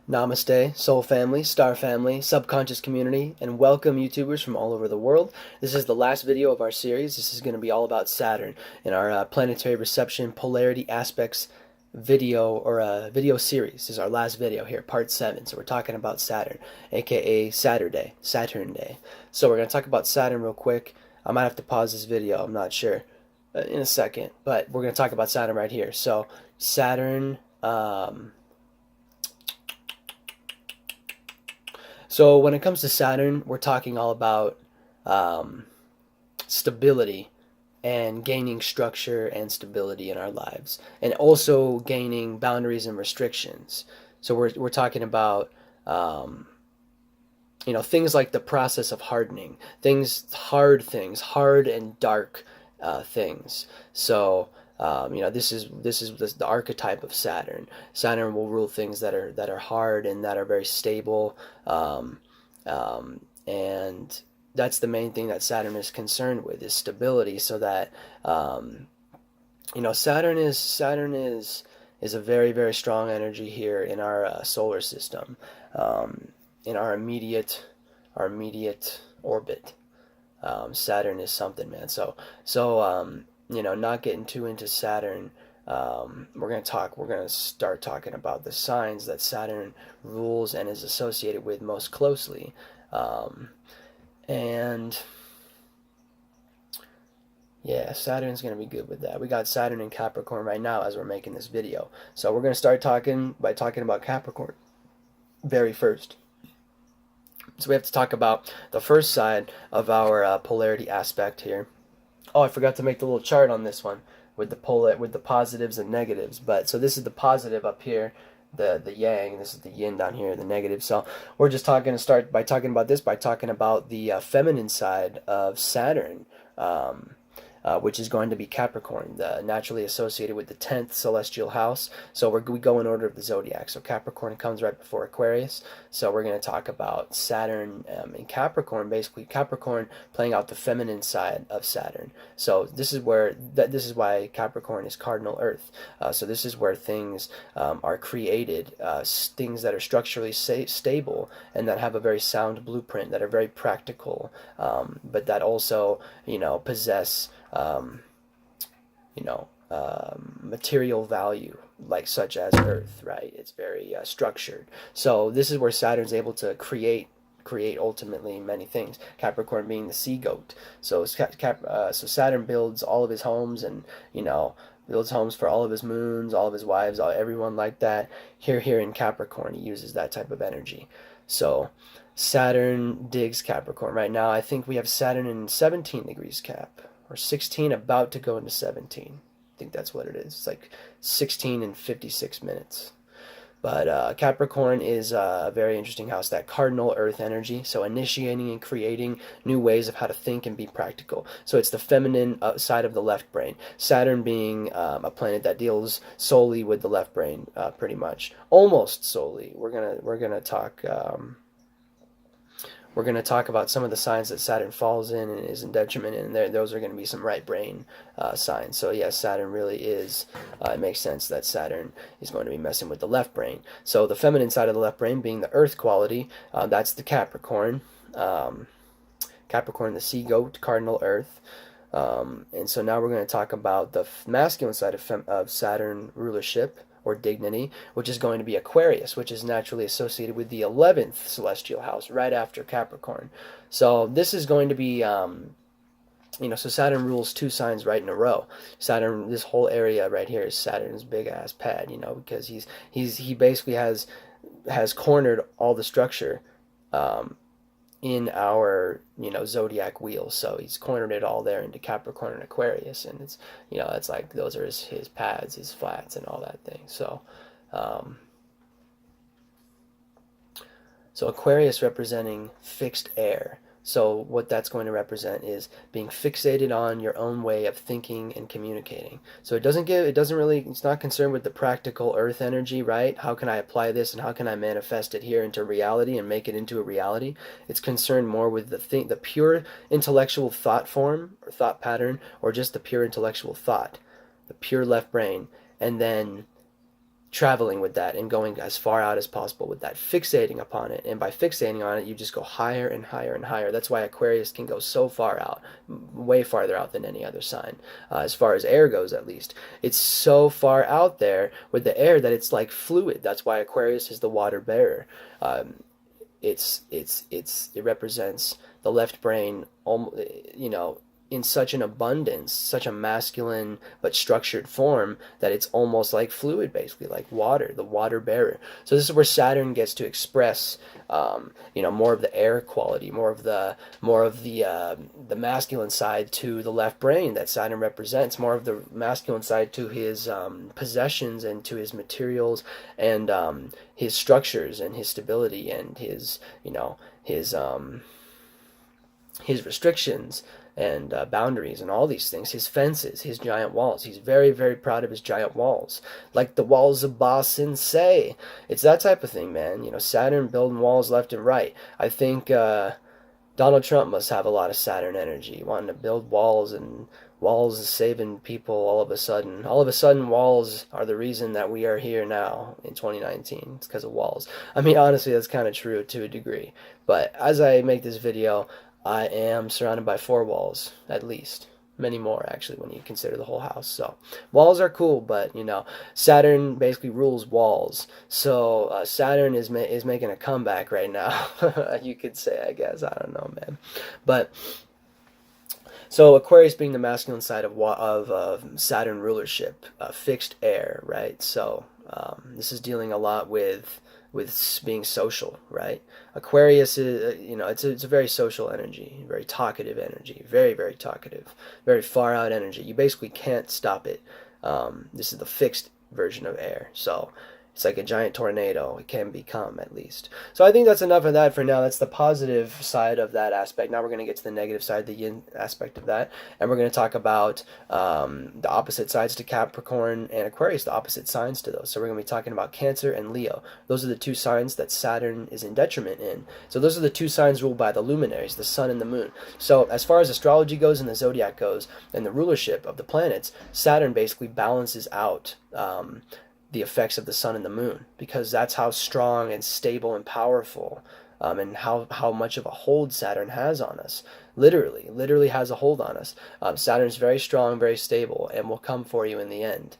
Namaste, soul family, star family, subconscious community, and welcome YouTubers from all over the world. This is the last video of our series. This is going to be all about Saturn in our planetary reception polarity aspects video or video series. This is our last video here, part 7. So we're talking about Saturn, aka Saturn Day. So we're going to talk about Saturn real quick. I might have to pause this video, I'm not sure, in a second, but we're going to talk about Saturn right here. So Saturn, so when it comes to Saturn, we're talking all about stability and gaining structure and stability in our lives, and also gaining boundaries and restrictions. So we're talking about things like the process of hardening, hard and dark things. So this is the archetype of Saturn. Saturn will rule things that are hard and that are very stable, and that's the main thing that Saturn is concerned with, is stability. So that Saturn is a very, very strong energy here in our solar system, in our immediate orbit. Saturn is something, man. So not getting too into Saturn, we're gonna start talking about the signs that Saturn rules and is associated with most closely, and yeah, Saturn's gonna be good with that. We got Saturn in Capricorn right now as we're making this video, so we're gonna start talking about Capricorn very first. So we have to talk about the first side of our polarity aspect here. Oh, I forgot to make the little chart on this one with the positives and negatives. But so this is the positive up here, the yang. This is the yin down here, the negative. So we're just talking by talking about the feminine side of Saturn, which is going to be Capricorn, naturally associated with the 10th celestial house. So we go in order of the zodiac. So Capricorn comes right before Aquarius. So we're going to talk about Saturn in Capricorn, basically Capricorn playing out the feminine side of Saturn. So this is why Capricorn is cardinal Earth. So this is where things are created, things that are structurally stable and that have a very sound blueprint, that are very practical, but that also possess material value, like such as Earth, right? It's very structured. So this is where Saturn's able to create ultimately many things. Capricorn being the sea goat. So Saturn builds all of his homes, and builds homes for all of his moons, all of his wives, everyone like that. Here in Capricorn, he uses that type of energy. So Saturn digs Capricorn. Right now, I think we have Saturn in 17 degrees Cap, or 16, about to go into 17. I think that's what it is. It's like 16 and 56 minutes. But Capricorn is a very interesting house, that cardinal Earth energy. So initiating and creating new ways of how to think and be practical. So it's the feminine side of the left brain. Saturn being a planet that deals solely with the left brain, pretty much, almost solely. We're gonna talk. We're going to talk about some of the signs that Saturn falls in and is in detriment in, and those are going to be some right brain signs. So yes, Saturn really is, it makes sense that Saturn is going to be messing with the left brain. So the feminine side of the left brain being the Earth quality, that's the Capricorn. Capricorn, the sea goat, cardinal Earth. And so now we're going to talk about the masculine side of Saturn rulership, or dignity, which is going to be Aquarius, which is naturally associated with the 11th celestial house, right after Capricorn. So this is going to be, so Saturn rules 2 signs right in a row. Saturn, this whole area right here is Saturn's big ass pad, because he basically has cornered all the structure in our zodiac wheel. So he's cornered it all there into Capricorn and Aquarius, and it's it's like those are his pads, his flats, and all that thing. So so Aquarius representing fixed air, So what that's going to represent is being fixated on your own way of thinking and communicating. So it's not concerned with the practical earth energy, right? How can I apply this and how can I manifest it here into reality and make it into a reality? It's concerned more with the pure intellectual thought form or thought pattern, or just the pure intellectual thought, the pure left brain, and then traveling with that and going as far out as possible with that, fixating upon it. And by fixating on it, you just go higher and higher and higher. That's why Aquarius can go so far out, way farther out than any other sign, as far as air goes at least. It's so far out there with the air that it's like fluid. That's why Aquarius is the water bearer. It represents the left brain, you know, in such an abundance, such a masculine but structured form that it's almost like fluid, basically like water, the water bearer. So this is where Saturn gets to express, more of the air quality, more of the masculine side to the left brain that Saturn represents, more of the masculine side to his possessions and to his materials and his structures and his stability and his restrictions and boundaries and all these things, his fences, his giant walls. He's very, very proud of his giant walls, like the walls of Ba Sin Se. It's that type of thing, man. Saturn building walls left and right. I think Donald Trump must have a lot of Saturn energy, wanting to build walls, and walls is saving people all of a sudden. All of a sudden, walls are the reason that we are here now in 2019. It's because of walls. I mean, honestly, that's kind of true to a degree. But as I make this video, I am surrounded by 4 walls, at least. Many more, actually, when you consider the whole house. So, walls are cool, but, Saturn basically rules walls. So, Saturn is making a comeback right now, you could say, I guess. I don't know, man. But, so Aquarius being the masculine side of Saturn rulership, fixed air, right? So, this is dealing a lot with being social, right? Aquarius is, it's a very social energy, very talkative energy, very, very talkative, very far out energy. You basically can't stop it. This is the fixed version of air. So it's like a giant tornado. It can become, at least. So I think that's enough of that for now. That's the positive side of that aspect. Now we're going to get to the negative side, the yin aspect of that. And we're going to talk about the opposite sides to Capricorn and Aquarius, the opposite signs to those. So we're going to be talking about Cancer and Leo. Those are the 2 signs that Saturn is in detriment in. So those are the 2 signs ruled by the luminaries, the sun and the moon. So as far as astrology goes and the zodiac goes and the rulership of the planets, Saturn basically balances out the effects of the sun and the moon, because that's how strong and stable and powerful and how much of a hold Saturn has on us. Literally has a hold on us. Saturn's very strong, very stable, and will come for you in the end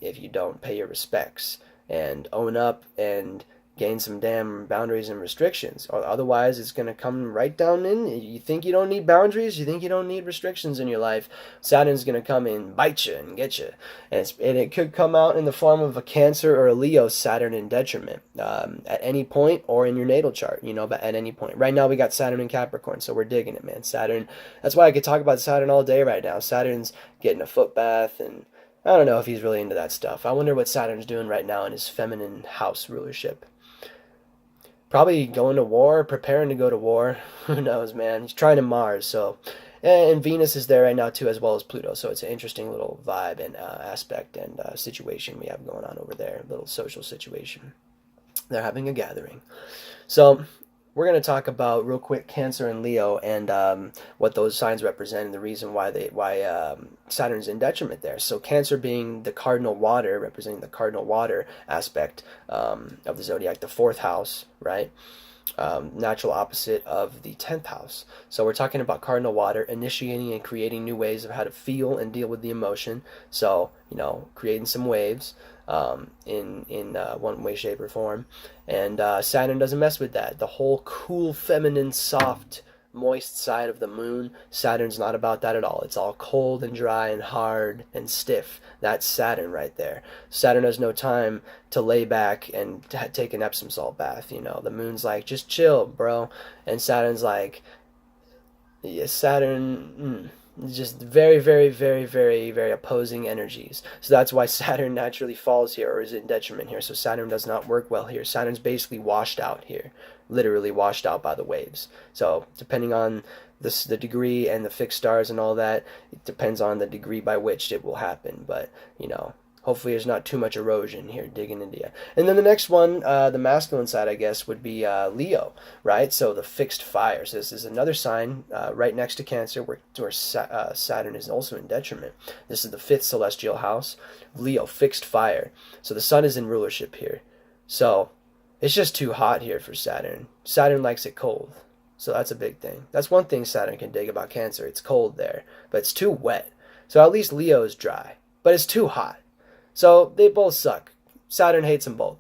if you don't pay your respects and own up and gain some damn boundaries and restrictions. Or otherwise, it's going to come right down in. You think you don't need boundaries? You think you don't need restrictions in your life? Saturn's going to come in, bite you and get you. And it could come out in the form of a Cancer or a Leo Saturn in detriment at any point, or in your natal chart, but at any point. Right now, we got Saturn in Capricorn, so we're digging it, man. Saturn, that's why I could talk about Saturn all day right now. Saturn's getting a foot bath, and I don't know if he's really into that stuff. I wonder what Saturn's doing right now in his feminine house rulership. Probably going to war, preparing to go to war. Who knows, man? He's trying to Mars, so. And Venus is there right now, too, as well as Pluto. So it's an interesting little vibe and aspect and situation we have going on over there. A little social situation. They're having a gathering. So we're going to talk about, real quick, Cancer and Leo and what those signs represent and the reason why Saturn's in detriment there. So Cancer being the cardinal water, representing the cardinal water aspect of the zodiac, the 4th house, right? Natural opposite of the 10th house. So we're talking about cardinal water, initiating and creating new ways of how to feel and deal with the emotion. So, creating some waves in one way, shape, or form. And Saturn doesn't mess with that. The whole cool, feminine, soft, moist side of the moon, Saturn's not about that at all. It's all cold and dry and hard and stiff. That's Saturn right there. Saturn has no time to lay back and take an Epsom salt bath. The moon's like, just chill, bro. And Saturn's like, yeah, Saturn, Just very, very, very, very, very opposing energies. So that's why Saturn naturally falls here or is in detriment here. So Saturn does not work well here. Saturn's basically washed out here, literally washed out by the waves. So depending on this, the degree and the fixed stars and all that, it depends on the degree by which it will happen. But, you know, hopefully there's not too much erosion here digging into you. And then the next one, the masculine side, I guess, would be Leo, right? So the fixed fire. So this is another sign right next to Cancer where Saturn is also in detriment. This is the fifth celestial house. Leo, fixed fire. So the sun is in rulership here. So it's just too hot here for Saturn. Saturn likes it cold. So that's a big thing. That's one thing Saturn can dig about Cancer. It's cold there, but it's too wet. So at least Leo is dry, but it's too hot. So they both suck. Saturn hates them both.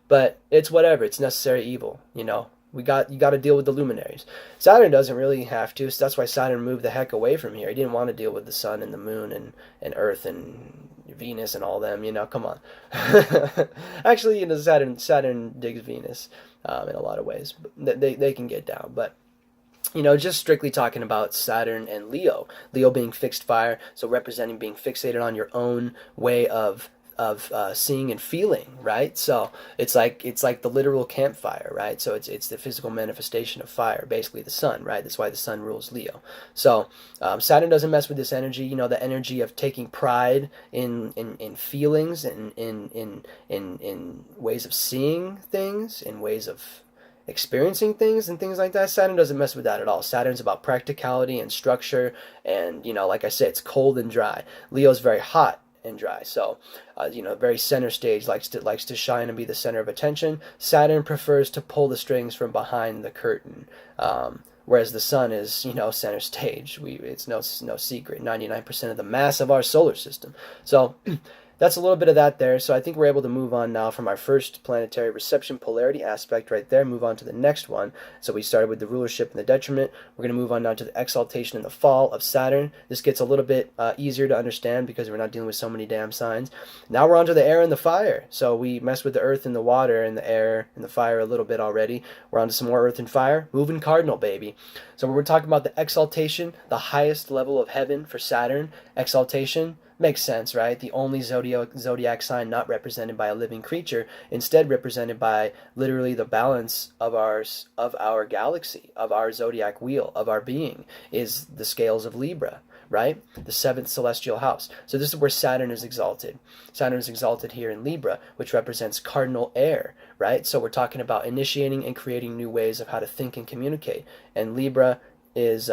But it's whatever. It's necessary evil, you know. You got to deal with the luminaries. Saturn doesn't really have to, so that's why Saturn moved the heck away from here. He didn't want to deal with the sun and the moon and Earth and Venus and all them, you know. Come on. Actually, you know, Saturn digs Venus in a lot of ways. They can get down, but you know, just strictly talking about Saturn and Leo. Leo being fixed fire, so representing being fixated on your own way of seeing and feeling, right? So it's like the literal campfire, right? So it's the physical manifestation of fire, basically the sun, right? That's why the sun rules Leo. So Saturn doesn't mess with this energy, you know, the energy of taking pride in feelings and in ways of seeing things, in ways of experiencing things and things like that. Saturn doesn't mess with that at all. Saturn's about practicality and structure, and you know, like I said, it's cold and dry. Leo's very hot and dry, so you know, very center stage, likes to shine and be the center of attention. Saturn prefers to pull the strings from behind the curtain, whereas the sun is, you know, center stage. It's no secret, 99% of the mass of our solar system. So that's a little bit of that there. So I think we're able to move on now from our first planetary reception polarity aspect right there, move on to the next one. So we started with the rulership and the detriment. We're going to move on now to the exaltation and the fall of Saturn. This gets a little bit easier to understand because we're not dealing with so many damn signs. Now we're on to the air and the fire. So we messed with the earth and the water and the air and the fire a little bit already. We're on to some more earth and fire. Moving cardinal, baby. So we're talking about the exaltation, the highest level of heaven for Saturn. Exaltation. Makes sense, right? The only zodiac sign not represented by a living creature, instead represented by literally the balance of our galaxy, of our zodiac wheel, of our being, is the scales of Libra, right? The seventh celestial house. So this is where Saturn is exalted. Saturn is exalted here in Libra, which represents cardinal air, right? So we're talking about initiating and creating new ways of how to think and communicate. And Libra is